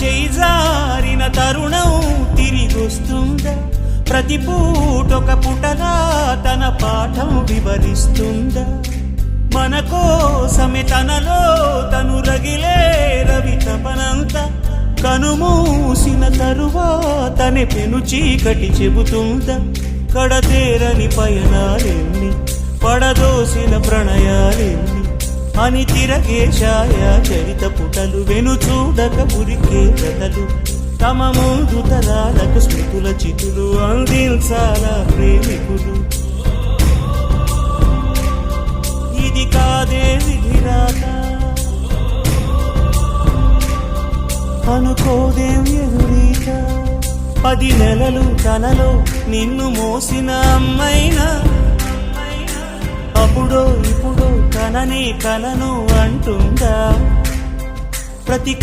చేయి జారిన తరుణం తిరిగొస్తుందా? ప్రతి పూటొక పుటలా తన పాఠం వివరిస్తుందా? మన కోసమే తనలో తను రగిలే రవి తపనంతా కనుమూసిన తరువాతనే పెను చీకటి చెబుతుందా? కడతేరని పయనాలెన్ని, పడదోసిన ప్రణయాలెన్ని అని తిరగే ఛాయా చరిత పుటలు, వెను చూడక ఉరికే కథలు, తమ ముందు తరాలకు స్మృతుల చితులు అందించాలా ప్రేమికులు. ఇది కాదే విధిరాత, అనుకోదేం ఎదురీత. 10 నెలలు తనలో నిన్ను మోసిన అమ్మైనా అప్పుడో ఇప్పుడో కననే కలను అంటుందా? ప్రతి